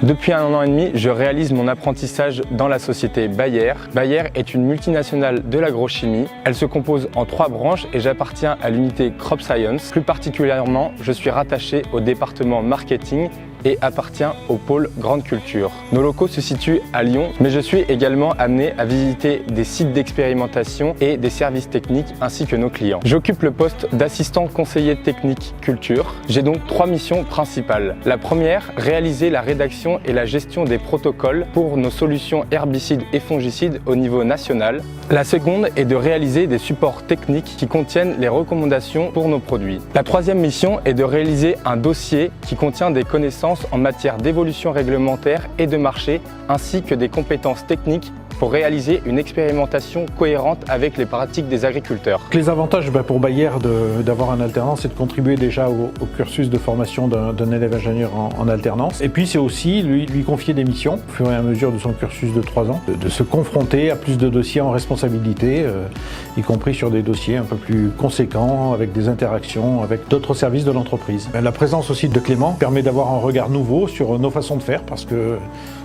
Depuis 1 an et demi, je réalise mon apprentissage dans la société Bayer. Bayer est une multinationale de l'agrochimie. Elle se compose en 3 branches et j'appartiens à l'unité Crop Science. Plus particulièrement, je suis rattaché au département marketing et appartient au pôle Grande Culture. Nos locaux se situent à Lyon, mais je suis également amené à visiter des sites d'expérimentation et des services techniques ainsi que nos clients. J'occupe le poste d'assistant conseiller technique culture. J'ai donc 3 missions principales. La première, réaliser la rédaction et la gestion des protocoles pour nos solutions herbicides et fongicides au niveau national. La seconde est de réaliser des supports techniques qui contiennent les recommandations pour nos produits. La troisième mission est de réaliser un dossier qui contient des connaissances en matière d'évolution réglementaire et de marché, ainsi que des compétences techniques pour réaliser une expérimentation cohérente avec les pratiques des agriculteurs. Les avantages pour Bayer d'avoir un alternant, c'est de contribuer déjà au cursus de formation d'un élève ingénieur en alternance. Et puis c'est aussi lui confier des missions, au fur et à mesure de son cursus de 3 ans, de se confronter à plus de dossiers en responsabilité, y compris sur des dossiers un peu plus conséquents, avec des interactions avec d'autres services de l'entreprise. La présence aussi de Clément permet d'avoir un regard nouveau sur nos façons de faire, parce que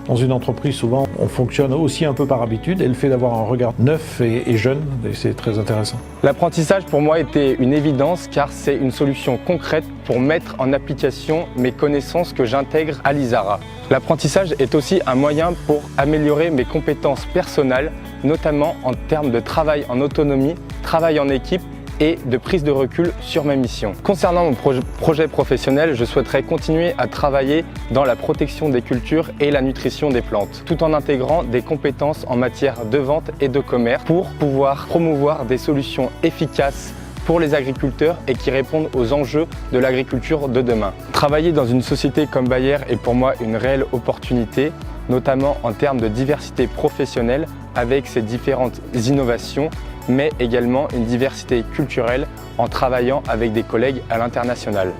dans une entreprise, souvent, on fonctionne aussi un peu par habitude et le fait d'avoir un regard neuf et jeune, c'est très intéressant. L'apprentissage pour moi était une évidence car c'est une solution concrète pour mettre en application mes connaissances que j'intègre à l'ISARA. L'apprentissage est aussi un moyen pour améliorer mes compétences personnelles, notamment en termes de travail en autonomie, travail en équipe et de prise de recul sur mes missions. Concernant mon projet professionnel, je souhaiterais continuer à travailler dans la protection des cultures et la nutrition des plantes, tout en intégrant des compétences en matière de vente et de commerce pour pouvoir promouvoir des solutions efficaces pour les agriculteurs et qui répondent aux enjeux de l'agriculture de demain. Travailler dans une société comme Bayer est pour moi une réelle opportunité, notamment en termes de diversité professionnelle avec ses différentes innovations, mais également une diversité culturelle en travaillant avec des collègues à l'international.